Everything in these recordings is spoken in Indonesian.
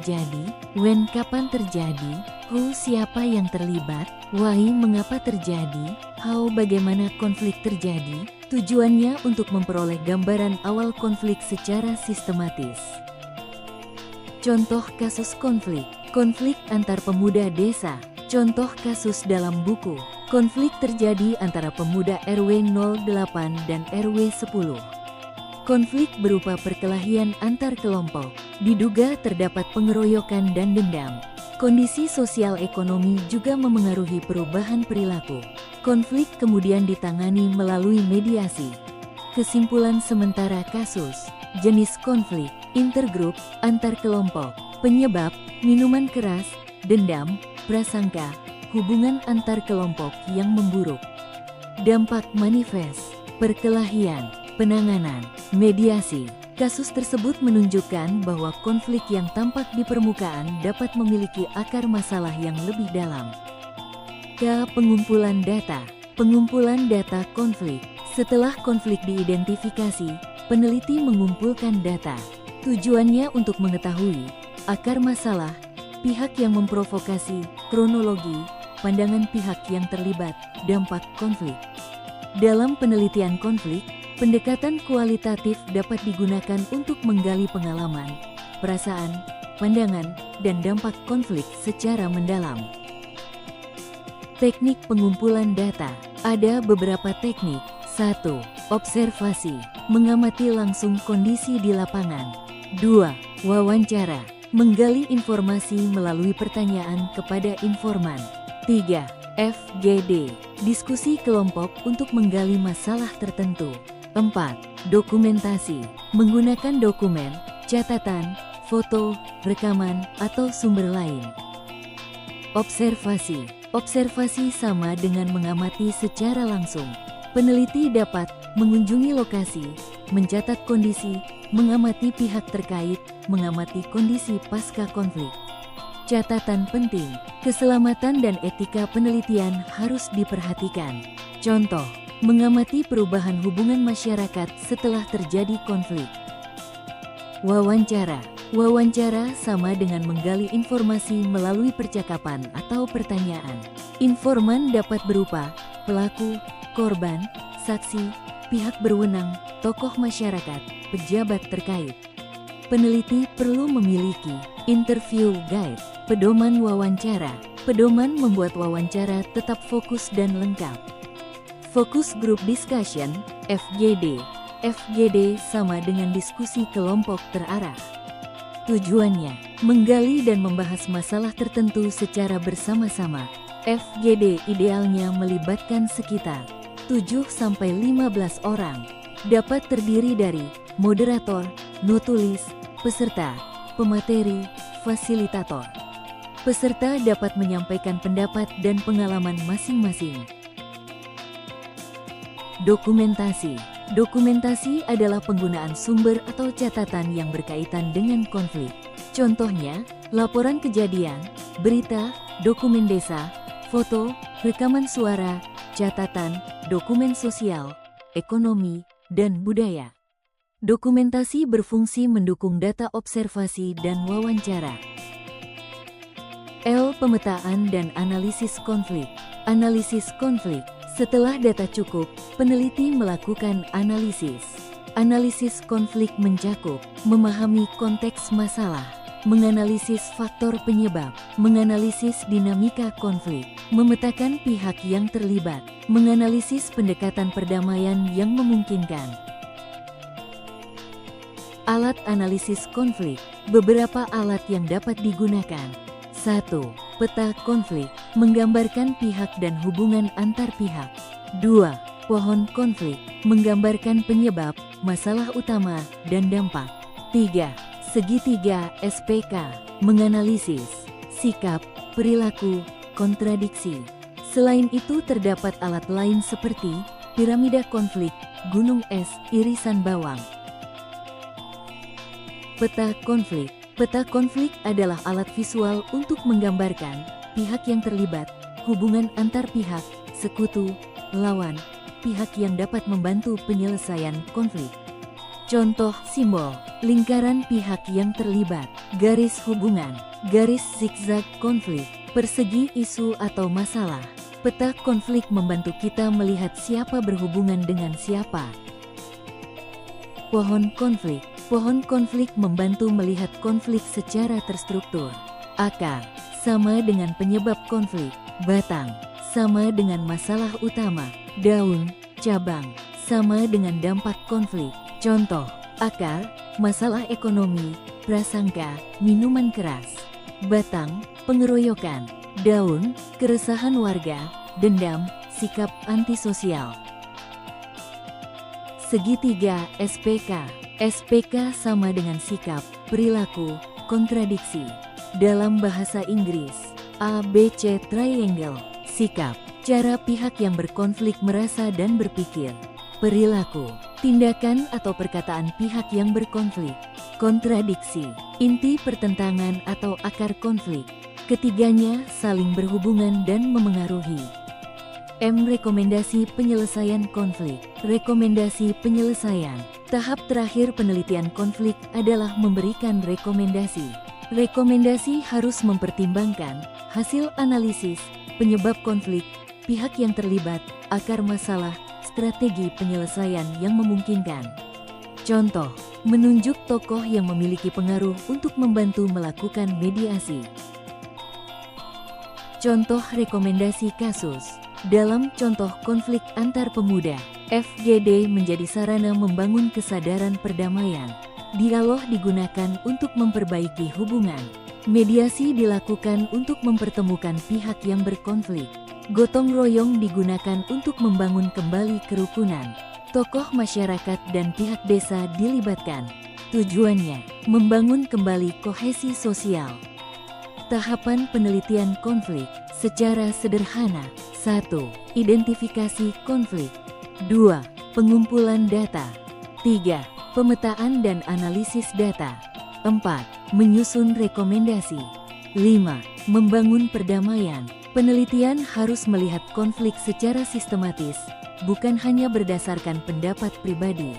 terjadi, when kapan terjadi, who siapa yang terlibat, why mengapa terjadi, how bagaimana konflik terjadi. Tujuannya untuk memperoleh gambaran awal konflik secara sistematis. Contoh kasus konflik. Konflik antar pemuda desa. Contoh kasus dalam buku. Konflik terjadi antara pemuda RW 08 dan RW 10. Konflik berupa perkelahian antar kelompok. Diduga terdapat pengeroyokan dan dendam. Kondisi sosial ekonomi juga memengaruhi perubahan perilaku. Konflik kemudian ditangani melalui mediasi. Kesimpulan sementara kasus. Jenis konflik, intergrup, antar kelompok, penyebab, minuman keras, dendam, prasangka, hubungan antar kelompok yang memburuk. Dampak manifest, perkelahian, penanganan, mediasi. Kasus tersebut menunjukkan bahwa konflik yang tampak di permukaan dapat memiliki akar masalah yang lebih dalam. Pengumpulan data. Pengumpulan data konflik. Setelah konflik diidentifikasi, peneliti mengumpulkan data. Tujuannya untuk mengetahui akar masalah, pihak yang memprovokasi, kronologi, pandangan pihak yang terlibat, dampak konflik. Dalam penelitian konflik, pendekatan kualitatif dapat digunakan untuk menggali pengalaman, perasaan, pandangan, dan dampak konflik secara mendalam. Teknik pengumpulan data. Ada beberapa teknik. 1. Observasi, mengamati langsung kondisi di lapangan. 2. Wawancara, menggali informasi melalui pertanyaan kepada informan. 3. FGD, diskusi kelompok untuk menggali masalah tertentu. 4. Dokumentasi, menggunakan dokumen, catatan, foto, rekaman, atau sumber lain. Observasi. Observasi sama dengan mengamati secara langsung. Peneliti dapat mengunjungi lokasi, mencatat kondisi, mengamati pihak terkait, mengamati kondisi pasca konflik. Catatan penting, keselamatan dan etika penelitian harus diperhatikan. Contoh, mengamati perubahan hubungan masyarakat setelah terjadi konflik. Wawancara. Wawancara sama dengan menggali informasi melalui percakapan atau pertanyaan. Informan dapat berupa pelaku, korban, saksi, pihak berwenang, tokoh masyarakat, pejabat terkait. Peneliti perlu memiliki interview guide, pedoman wawancara. Pedoman membuat wawancara tetap fokus dan lengkap. Focus Group Discussion, FGD. FGD sama dengan diskusi kelompok terarah. Tujuannya, menggali dan membahas masalah tertentu secara bersama-sama. FGD idealnya melibatkan sekitar 7-15 orang. Dapat terdiri dari moderator, nutulis, peserta, pemateri, fasilitator. Peserta dapat menyampaikan pendapat dan pengalaman masing-masing. Dokumentasi. Dokumentasi adalah penggunaan sumber atau catatan yang berkaitan dengan konflik. Contohnya, laporan kejadian, berita, dokumen desa, foto, rekaman suara, catatan, dokumen sosial, ekonomi, dan budaya. Dokumentasi berfungsi mendukung data observasi dan wawancara. Pemetaan dan analisis konflik. Analisis konflik. Setelah data cukup, peneliti melakukan analisis. Analisis konflik mencakup memahami konteks masalah, menganalisis faktor penyebab, menganalisis dinamika konflik, memetakan pihak yang terlibat, menganalisis pendekatan perdamaian yang memungkinkan. Alat analisis konflik. Beberapa alat yang dapat digunakan. 1. Peta konflik, menggambarkan pihak dan hubungan antar pihak. 2. Pohon konflik, menggambarkan penyebab, masalah utama, dan dampak. 3. Segitiga SPK, menganalisis sikap, perilaku, kontradiksi. Selain itu terdapat alat lain seperti piramida konflik, gunung es, irisan bawang. Peta konflik. Peta konflik adalah alat visual untuk menggambarkan pihak yang terlibat, hubungan antar pihak, sekutu, lawan, pihak yang dapat membantu penyelesaian konflik. Contoh simbol, lingkaran pihak yang terlibat, garis hubungan, garis zigzag konflik, persegi isu atau masalah. Peta konflik membantu kita melihat siapa berhubungan dengan siapa. Pohon konflik. Pohon konflik membantu melihat konflik secara terstruktur. Akar sama dengan penyebab konflik. Batang sama dengan masalah utama. Daun, cabang sama dengan dampak konflik. Contoh, akar, masalah ekonomi, prasangka, minuman keras. Batang, pengeroyokan. Daun, keresahan warga, dendam, sikap antisosial. Segitiga SPK. SPK sama dengan sikap, perilaku, kontradiksi. Dalam bahasa Inggris, ABC triangle. Sikap, cara pihak yang berkonflik merasa dan berpikir. Perilaku, tindakan atau perkataan pihak yang berkonflik. Kontradiksi, inti pertentangan atau akar konflik. Ketiganya saling berhubungan dan memengaruhi. M. Rekomendasi penyelesaian konflik. Rekomendasi penyelesaian. Tahap terakhir penelitian konflik adalah memberikan rekomendasi. Rekomendasi harus mempertimbangkan hasil analisis, penyebab konflik, pihak yang terlibat, akar masalah, strategi penyelesaian yang memungkinkan. Contoh, menunjuk tokoh yang memiliki pengaruh untuk membantu melakukan mediasi. Contoh rekomendasi kasus. Dalam contoh konflik antar pemuda, FGD menjadi sarana membangun kesadaran perdamaian. Dialog digunakan untuk memperbaiki hubungan. Mediasi dilakukan untuk mempertemukan pihak yang berkonflik. Gotong royong digunakan untuk membangun kembali kerukunan. Tokoh masyarakat dan pihak desa dilibatkan. Tujuannya, membangun kembali kohesi sosial. Tahapan penelitian konflik secara sederhana. 1. Identifikasi konflik. 2. Pengumpulan data. 3. Pemetaan dan analisis data. 4. Menyusun rekomendasi. 5. Membangun perdamaian. Penelitian harus melihat konflik secara sistematis, bukan hanya berdasarkan pendapat pribadi.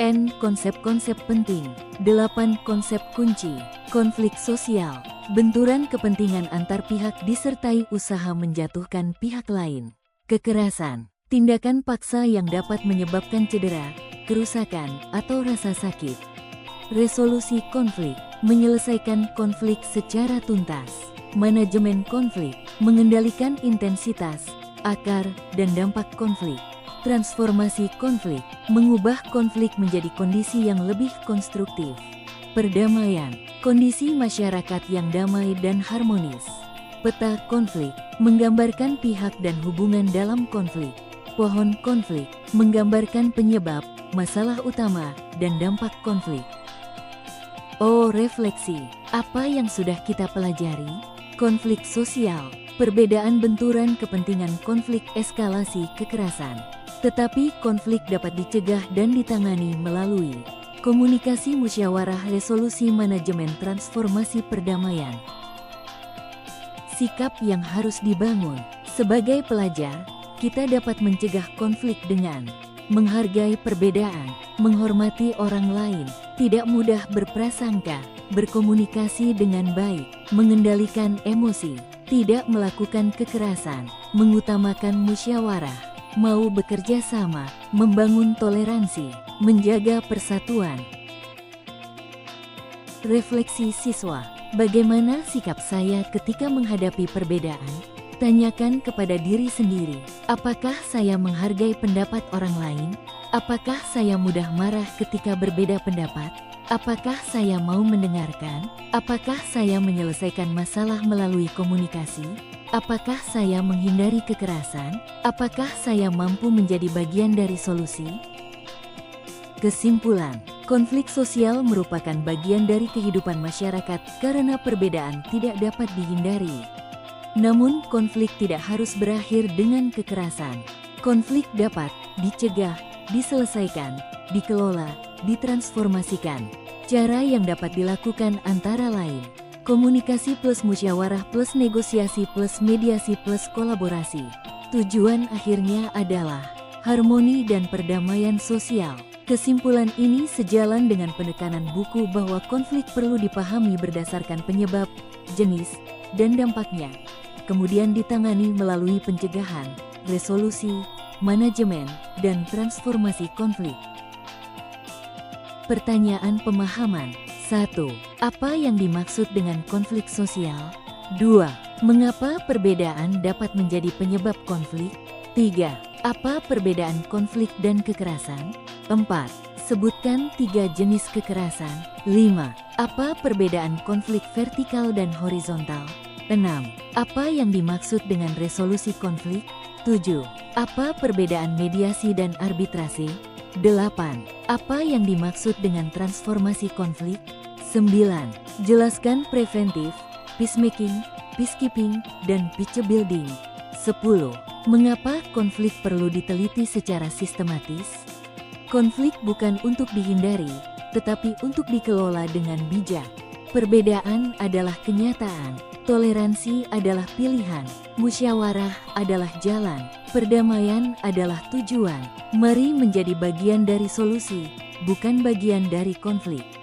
N. Konsep-konsep penting. 8. Konsep kunci. Konflik sosial. Benturan kepentingan antar pihak disertai usaha menjatuhkan pihak lain. Kekerasan. Tindakan paksa yang dapat menyebabkan cedera, kerusakan, atau rasa sakit. Resolusi konflik. Menyelesaikan konflik secara tuntas. Manajemen konflik. Mengendalikan intensitas, akar, dan dampak konflik. Transformasi konflik. Mengubah konflik menjadi kondisi yang lebih konstruktif. Perdamaian. Kondisi masyarakat yang damai dan harmonis. Peta konflik. Menggambarkan pihak dan hubungan dalam konflik. Pohon konflik. Menggambarkan penyebab, masalah utama, dan dampak konflik. Oh, refleksi. Apa yang sudah kita pelajari? Konflik sosial. Perbedaan benturan kepentingan konflik eskalasi kekerasan. Tetapi konflik dapat dicegah dan ditangani melalui komunikasi musyawarah resolusi manajemen transformasi perdamaian. Sikap yang harus dibangun. Sebagai pelajar, kita dapat mencegah konflik dengan menghargai perbedaan, menghormati orang lain, tidak mudah berprasangka, berkomunikasi dengan baik, mengendalikan emosi, tidak melakukan kekerasan, mengutamakan musyawarah, mau bekerja sama, membangun toleransi, menjaga persatuan. Refleksi siswa, bagaimana sikap saya ketika menghadapi perbedaan? Tanyakan kepada diri sendiri, apakah saya menghargai pendapat orang lain? Apakah saya mudah marah ketika berbeda pendapat? Apakah saya mau mendengarkan? Apakah saya menyelesaikan masalah melalui komunikasi? Apakah saya menghindari kekerasan? Apakah saya mampu menjadi bagian dari solusi? Kesimpulan, konflik sosial merupakan bagian dari kehidupan masyarakat karena perbedaan tidak dapat dihindari. Namun, konflik tidak harus berakhir dengan kekerasan. Konflik dapat dicegah, diselesaikan, dikelola, ditransformasikan. Cara yang dapat dilakukan antara lain komunikasi plus musyawarah plus negosiasi plus mediasi plus kolaborasi. Tujuan akhirnya adalah harmoni dan perdamaian sosial. Kesimpulan ini sejalan dengan penekanan buku bahwa konflik perlu dipahami berdasarkan penyebab, jenis, dan dampaknya, kemudian ditangani melalui pencegahan, resolusi, manajemen, dan transformasi konflik. Pertanyaan pemahaman. 1. Apa yang dimaksud dengan konflik sosial? 2. Mengapa perbedaan dapat menjadi penyebab konflik? 3. Apa perbedaan konflik dan kekerasan? 4. Sebutkan 3 jenis kekerasan. 5. Apa perbedaan konflik vertikal dan horizontal? 6. Apa yang dimaksud dengan resolusi konflik? 7. Apa perbedaan mediasi dan arbitrase? 8. Apa yang dimaksud dengan transformasi konflik? 9. Jelaskan preventif, peacemaking, peacekeeping, dan peace building. 10. Mengapa konflik perlu diteliti secara sistematis? Konflik bukan untuk dihindari, tetapi untuk dikelola dengan bijak. Perbedaan adalah kenyataan, toleransi adalah pilihan, musyawarah adalah jalan, perdamaian adalah tujuan. Mari menjadi bagian dari solusi, bukan bagian dari konflik.